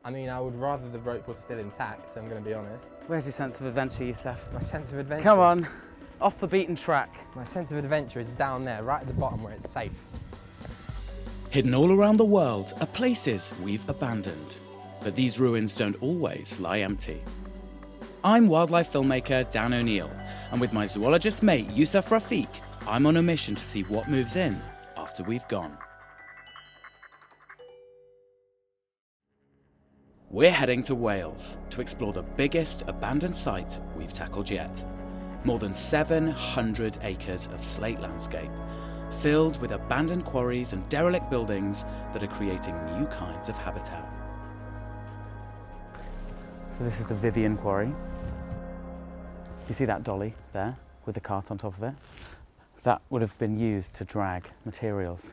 I mean, I would rather the rope was still intact, so I'm going to be honest. Where's your sense of adventure, Yussef? My sense of adventure? Come on, off the beaten track. My sense of adventure is down there, right at the bottom where it's safe. Hidden all around the world are places we've abandoned. But these ruins don't always lie empty. I'm wildlife filmmaker Dan O'Neill, and with my zoologist mate Yussef Rafik, I'm on a mission to see what moves in after we've gone. We're heading to Wales to explore the biggest abandoned site we've tackled yet. More than 700 acres of slate landscape, filled with abandoned quarries and derelict buildings that are creating new kinds of habitat. So this is the Vivian Quarry. You see that dolly there with the cart on top of it? That would have been used to drag materials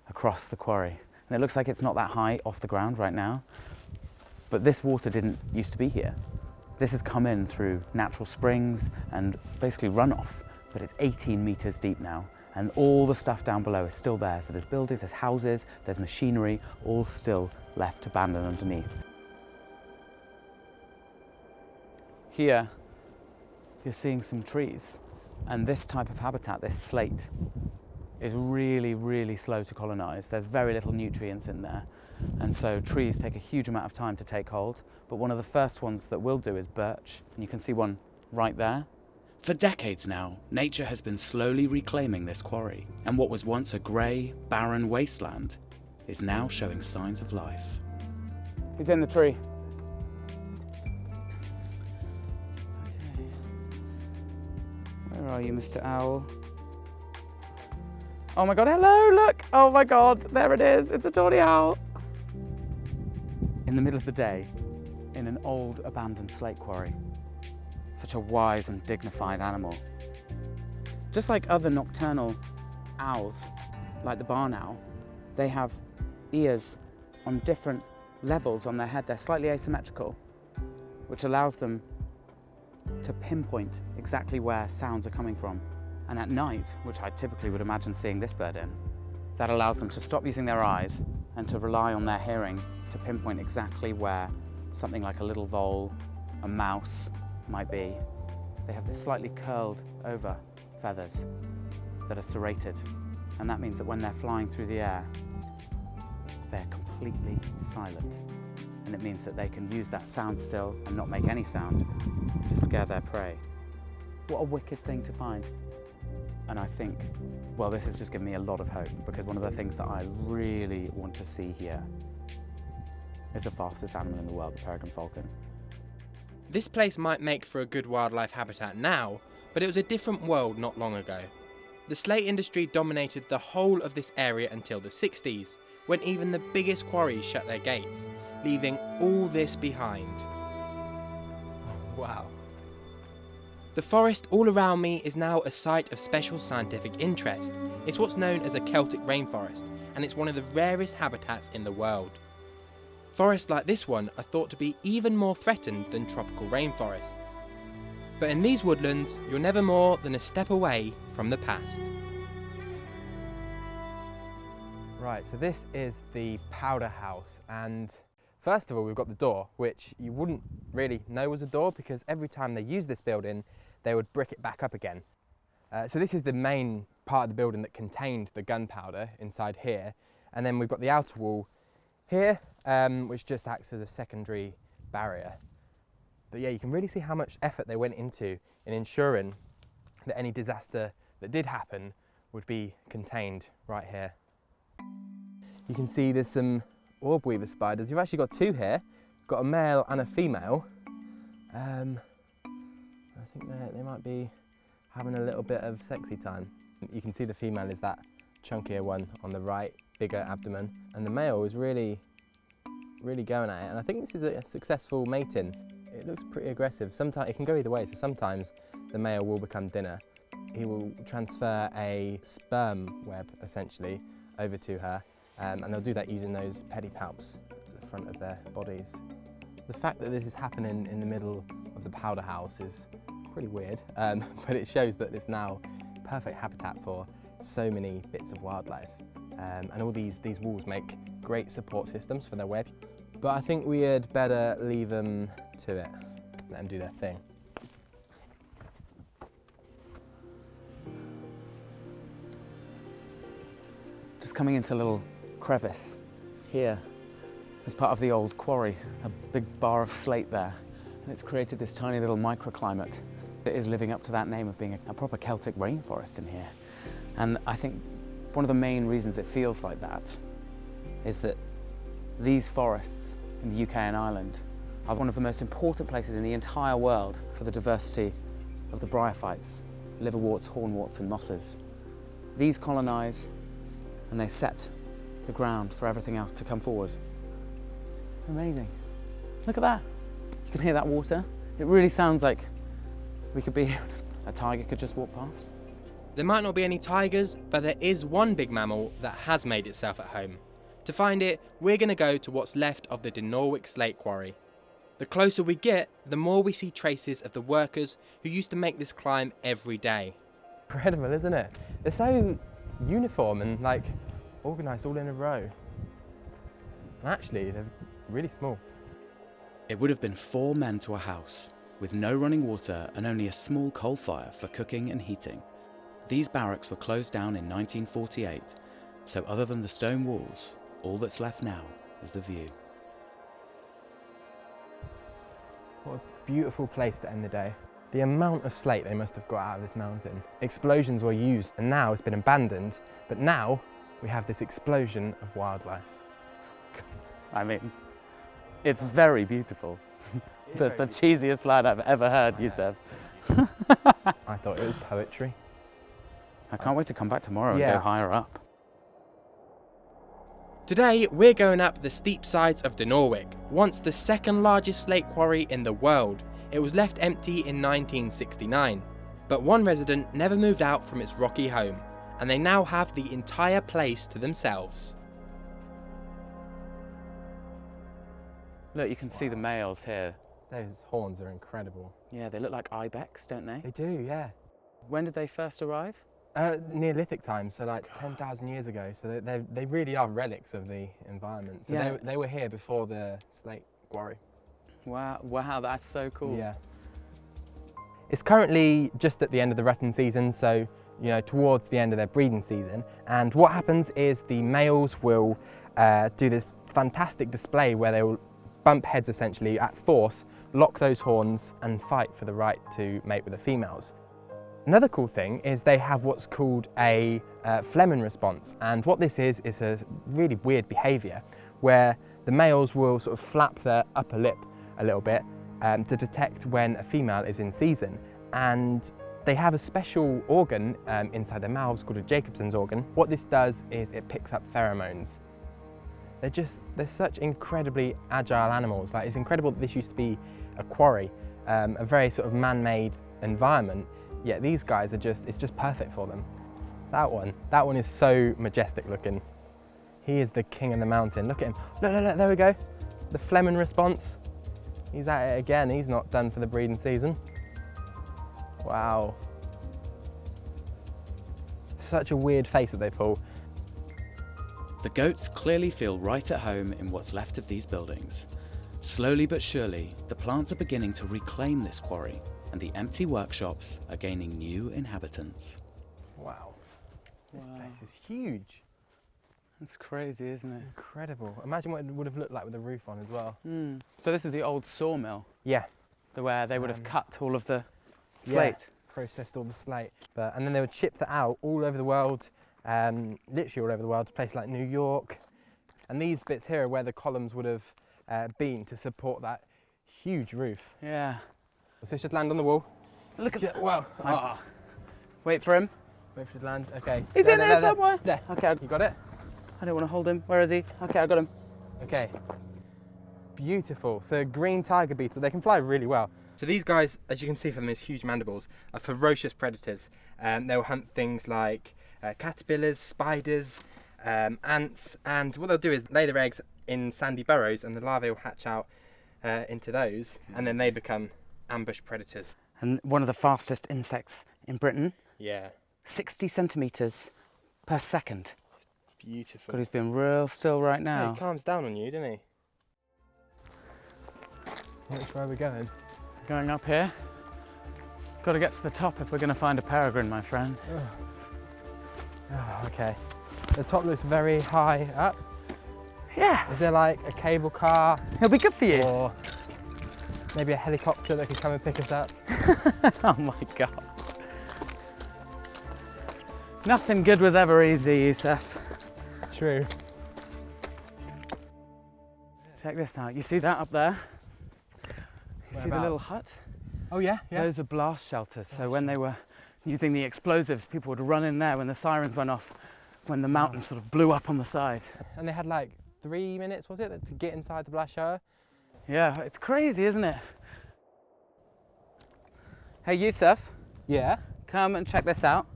across the quarry. And it looks like it's not that high off the ground right now, but this water didn't used to be here. This has come in through natural springs and basically runoff, but it's 18 meters deep now. And all the stuff down below is still there. So there's buildings, there's houses, there's machinery, all still left abandoned underneath. Here, you're seeing some trees. And this type of habitat, this slate, is really, really slow to colonize. There's very little nutrients in there. And so trees take a huge amount of time to take hold. But one of the first ones that will do is birch. And you can see one right there. For decades now, nature has been slowly reclaiming this quarry, and what was once a grey, barren wasteland is now showing signs of life. He's in the tree. Okay. Where are you, Mr. Owl? Oh my God, hello, look! Oh my God, there it is, it's a tawny owl. In the middle of the day, in an old abandoned slate quarry. Such a wise and dignified animal. Just like other nocturnal owls, like the barn owl, they have ears on different levels on their head. They're slightly asymmetrical, which allows them to pinpoint exactly where sounds are coming from. And at night, which I typically would imagine seeing this bird in, that allows them to stop using their eyes and to rely on their hearing to pinpoint exactly where something like a little vole, a mouse, might be. They have this slightly curled over feathers that are serrated, and that means that when they're flying through the air, they're completely silent, and it means that they can use that sound still and not make any sound to scare their prey. What a wicked thing to find. And I think, well, this has just given me a lot of hope, because one of the things that I really want to see here is the fastest animal in the world, the peregrine falcon. This place might make for a good wildlife habitat now, but it was a different world not long ago. The slate industry dominated the whole of this area until the 60s, when even the biggest quarries shut their gates, leaving all this behind. Wow. The forest all around me is now a site of special scientific interest. It's what's known as a Celtic rainforest, and it's one of the rarest habitats in the world. Forests like this one are thought to be even more threatened than tropical rainforests. But in these woodlands, you're never more than a step away from the past. Right, so this is the powder house, and first of all we've got the door, which you wouldn't really know was a door because every time they used this building they would brick it back up again. So this is the main part of the building that contained the gunpowder inside here, and then we've got the outer wall here, which just acts as a secondary barrier. But yeah, you can really see how much effort they went into in ensuring that any disaster that did happen would be contained right here. You can see there's some orb weaver spiders. You've actually got two here, got a male and a female. I think they might be having a little bit of sexy time. You can see the female is that chunkier one on the right, bigger abdomen, and the male is really going at it, and I think this is a successful mating. It looks pretty aggressive. Sometimes it can go either way, so sometimes the male will become dinner. He will transfer a sperm web essentially over to her, and they'll do that using those pedipalps at the front of their bodies. The fact that this is happening in the middle of the powder house is pretty weird, but it shows that it's now perfect habitat for so many bits of wildlife. And all these walls make great support systems for their web. But I think we had better leave them to it, let them do their thing. Just coming into a little crevice here as part of the old quarry, a big bar of slate there. And it's created this tiny little microclimate that is living up to that name of being a proper Celtic rainforest in here. And I think one of the main reasons it feels like that is that these forests in the UK and Ireland are one of the most important places in the entire world for the diversity of the bryophytes, liverworts, hornworts and mosses. These colonise and they set the ground for everything else to come forward. Amazing. Look at that. You can hear that water. It really sounds like we could be, a tiger could just walk past. There might not be any tigers, but there is one big mammal that has made itself at home. To find it, we're going to go to what's left of the Dinorwic slate quarry. The closer we get, the more we see traces of the workers who used to make this climb every day. Incredible, isn't it? They're so uniform and like organised all in a row. And actually, they're really small. It would have been 4 men to a house, with no running water and only a small coal fire for cooking and heating. These barracks were closed down in 1948, so other than the stone walls, all that's left now is the view. What a beautiful place to end the day. The amount of slate they must have got out of this mountain. Explosions were used and now it's been abandoned, but now we have this explosion of wildlife. I mean, it's very beautiful. That's the cheesiest line I've ever heard, Yussef. I thought it was poetry. I can't wait to come back tomorrow and Yeah. go higher up. Today we're going up the steep sides of Dinorwic, once the second largest slate quarry in the world. It was left empty in 1969, but one resident never moved out from its rocky home, and they now have the entire place to themselves. Look, you can see the males here. Those horns are incredible. Yeah, they look like ibex, don't they? They do, yeah. When did they first arrive? Neolithic times, so like 10,000 years ago. So they really are relics of the environment. So Yeah. they were here before the slate quarry. Wow, that's so cool. Yeah. It's currently just at the end of the rutting season, so you know, towards the end of their breeding season. And what happens is the males will do this fantastic display where they will bump heads essentially at force, lock those horns and fight for the right to mate with the females. Another cool thing is they have what's called a phlegm response, and what this is a really weird behaviour where the males will sort of flap their upper lip a little bit to detect when a female is in season, and they have a special organ inside their mouths called a Jacobson's organ. What this does is it picks up pheromones. They're such incredibly agile animals. Like, it's incredible that this used to be a quarry, a very sort of man-made environment. Yet these guys are it's just perfect for them. That one is so majestic looking. He is the king of the mountain. Look at him. Look, there we go. The phlegm response. He's at it again. He's not done for the breeding season. Wow. Such a weird face that they pull. The goats clearly feel right at home in what's left of these buildings. Slowly but surely, the plants are beginning to reclaim this quarry, and the empty workshops are gaining new inhabitants. Wow. This place is huge. That's crazy, isn't it? Incredible. Imagine what it would have looked like with the roof on as well. So this is the old sawmill, Yeah. where they would have cut all of the slate. Yeah, processed all the slate. And then they would ship that out all over the world, literally all over the world, to places like New York. And these bits here are where the columns would have been to support that huge roof. Yeah. So let's just land on the wall. Look at that. Wow. Wait for him. Wait for it to land. Okay. He's in there somewhere. There. Okay, You got it? I don't want to hold him. Where is he? Okay, I got him. Okay. Beautiful. So green tiger beetle, they can fly really well. So these guys, as you can see from these huge mandibles, are ferocious predators. They'll hunt things like caterpillars, spiders, ants, and what they'll do is lay their eggs in sandy burrows, and the larvae will hatch out into those, and then they become ambush predators. And one of the fastest insects in Britain, Yeah. 60 centimetres per second. Beautiful. God, he's been real still right Yeah, now. he calms down on you, doesn't he? Which way are we going? Going up here. Got to get to the top if we're going to find a peregrine, my friend. Oh, okay. The top looks very high up. Yeah. Is there like a cable car? It'll be good for you. Or maybe a helicopter that could come and pick us up? Oh my God. Nothing good was ever easy, Yussef. True. Check this out. You see that up there? You see the Whereabouts? little hut? Oh yeah, yeah. Those are blast shelters. So when they were using the explosives, people would run in there when the sirens went off, when the mountain sort of blew up on the side. And they had like 3 minutes, was it, to get inside the blast shelter? Yeah, it's crazy, isn't it? Hey, Yussef, Yeah. come and check this out.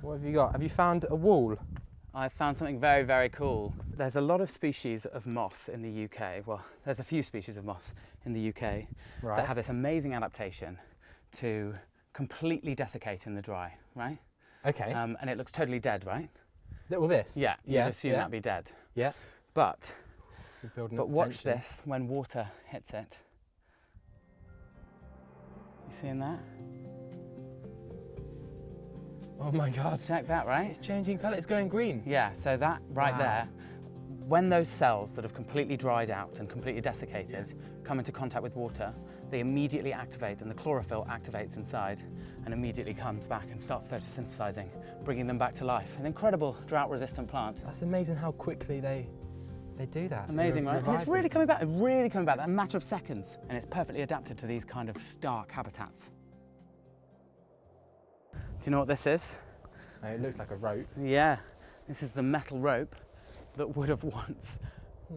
What have you got? Have you found a wall? I found something very, very cool. There's a lot of species of moss in the UK. Well, there's a few species of moss in the UK that have this amazing adaptation to completely dessicate in the dry, right? Okay. And it looks totally dead, right? Well, this? Yeah, Yeah, you'd assume yeah. that'd be dead. Yeah. But We're building But up watch tension. this when water hits it. You seeing that? Oh my God. Check that, right? It's changing colour, it's going green. Yeah, so that right Wow. there, when those cells that have completely dried out and completely desiccated come into contact with water, they immediately activate and the chlorophyll activates inside and immediately comes back and starts photosynthesizing, bringing them back to life. An incredible drought-resistant plant. That's amazing how quickly they do that. Amazing, right? And it's Revive really them. coming back, really coming back, a matter of seconds. And it's perfectly adapted to these kind of stark habitats. Do you know what this is? Oh, it looks like a rope. Yeah, this is the metal rope that would have once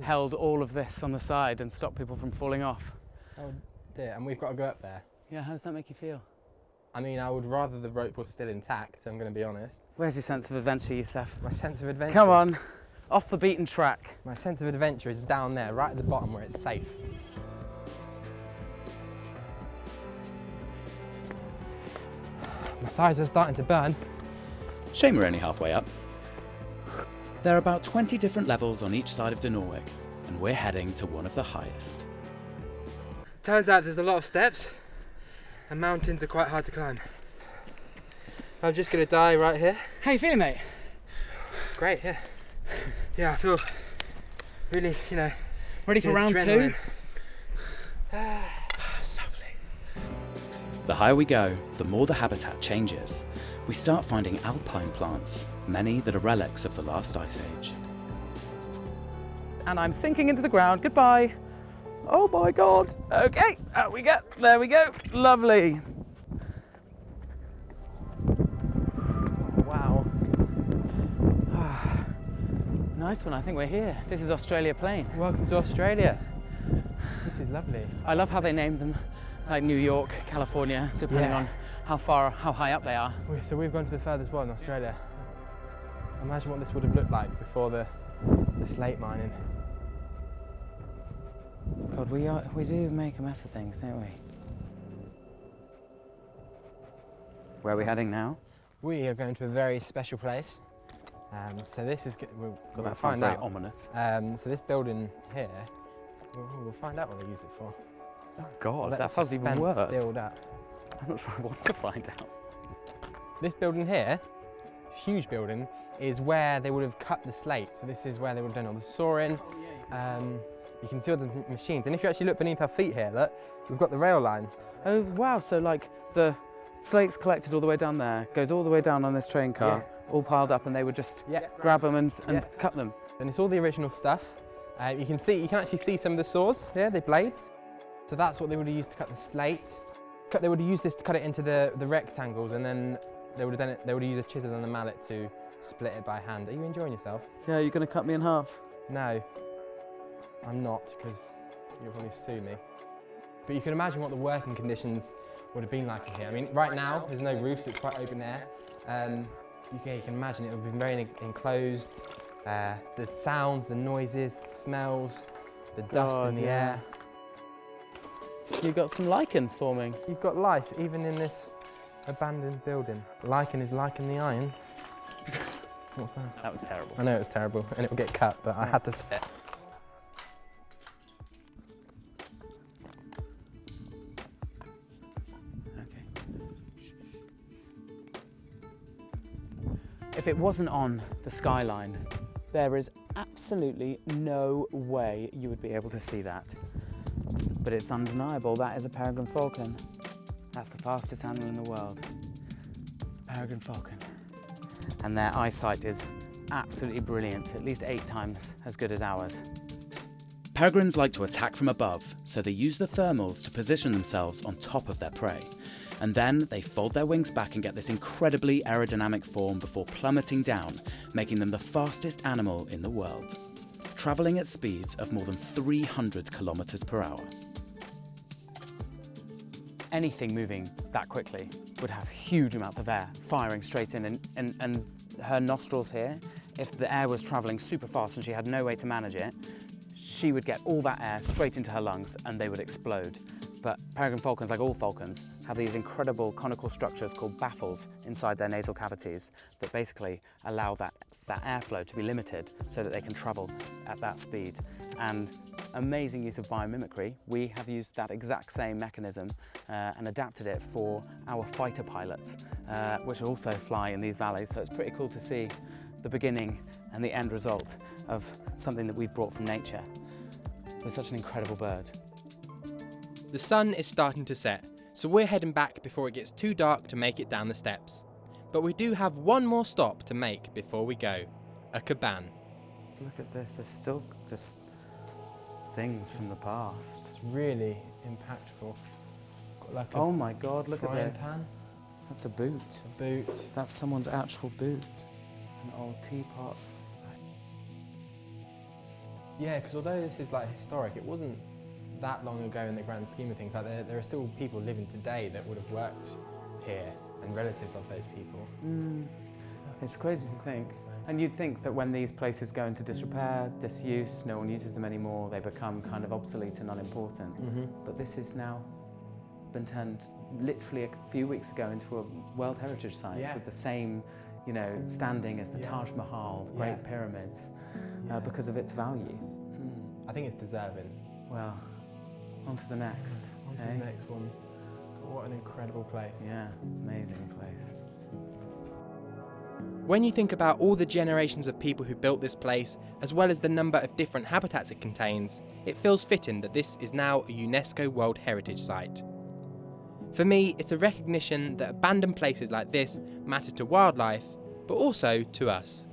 held all of this on the side and stopped people from falling off. Oh dear, and we've got to go up there. Yeah, how does that make you feel? I mean, I would rather the rope was still intact, I'm going to be honest. Where's your sense of adventure, Yussef? My sense of adventure. Come on, off the beaten track. My sense of adventure is down there, right at the bottom where it's safe. My thighs are starting to burn. Shame we're only halfway up. There are about 20 different levels on each side of Dinorwic, and we're heading to one of the highest. Turns out there's a lot of steps, and mountains are quite hard to climb. I'm just going to die right here. How you feeling, mate? Great, yeah. Yeah, I feel really, Ready for round adrenaline. two? The higher we go, the more the habitat changes. We start finding alpine plants, many that are relics of the last ice age. And I'm sinking into the ground. Goodbye. Oh my God. Okay, out we get. There we go. Lovely. Wow. Nice one. I think we're here. This is Australia Plain. Welcome to Australia. This is lovely. I love how they named them, like New York, California, depending Yeah. on how high up they are. So we've gone to the furthest one in Australia. Imagine what this would have looked like before the slate mining. God, we do make a mess of things, don't we? Where are we heading now? We are going to a very special place. So this is, we'll That find sounds very out. ominous. So this building here, we'll find out what they used it for. Oh God, Let that the sounds even suspense worse. build up. I'm not sure I want to find out. This building here, this huge building, is where they would have cut the slate. So this is where they would have done all the sawing. You can see all the machines. And if you actually look beneath our feet here, look, we've got the rail line. Oh wow, so like the slates collected all the way down there, goes all the way down on this train car, all piled up, and they would just grab them and cut them. And it's all the original stuff. You can actually see some of the saws here, the blades. So that's what they would have used to cut the slate. They would have used this to cut it into the rectangles, and then they would have done it. They would have used a chisel and a mallet to split it by hand. Are you enjoying yourself? Yeah, you're gonna cut me in half. No, I'm not, because you'll probably sue me. But you can imagine what the working conditions would have been like in here. I mean, right now there's no roofs; it's quite open air. You can imagine it would have been very enclosed. The sounds, the noises, the smells, the dust in the air. You've got some lichens forming. You've got life even in this abandoned building. Lichen is like in the iron. What's that? That was terrible. I know it was terrible and it will get cut, but I had to say it. If it wasn't on the skyline, there is absolutely no way you would be able to see that. But it's undeniable, that is a peregrine falcon. That's the fastest animal in the world. Peregrine falcon. And their eyesight is absolutely brilliant, at least 8 times as good as ours. Peregrines like to attack from above, so they use the thermals to position themselves on top of their prey. And then they fold their wings back and get this incredibly aerodynamic form before plummeting down, making them the fastest animal in the world, travelling at speeds of more than 300 kilometres per hour. Anything moving that quickly would have huge amounts of air firing straight in, and her nostrils here, if the air was travelling super fast and she had no way to manage it, she would get all that air straight into her lungs and they would explode. But peregrine falcons, like all falcons, have these incredible conical structures called baffles inside their nasal cavities that basically allow that airflow to be limited so that they can travel at that speed. And amazing use of biomimicry. We have used that exact same mechanism and adapted it for our fighter pilots, which also fly in these valleys. So it's pretty cool to see the beginning and the end result of something that we've brought from nature. With such an incredible bird. The sun is starting to set, so we're heading back before it gets too dark to make it down the steps. But we do have one more stop to make before we go, a cabana. Look at this, there's still just things from the past. It's really impactful. Got like a oh my God, look at frying this. pan. That's a boot. A boot. That's someone's actual boot. And old teapots. Yeah, because although this is like historic, it wasn't that long ago in the grand scheme of things. Like there are still people living today that would have worked here, and relatives of those people. It's crazy to think. And you'd think that when these places go into disrepair, disuse, no one uses them anymore, they become kind of obsolete and unimportant. But this has now been turned literally a few weeks ago into a World Heritage Site with the same, you know, standing as the Taj Mahal, the Great Pyramids, because of its value. I think it's deserving. Well, on to the next. On to the next one. What an incredible place. Yeah, amazing place. When you think about all the generations of people who built this place, as well as the number of different habitats it contains, it feels fitting that this is now a UNESCO World Heritage Site. For me, it's a recognition that abandoned places like this matter to wildlife, but also to us.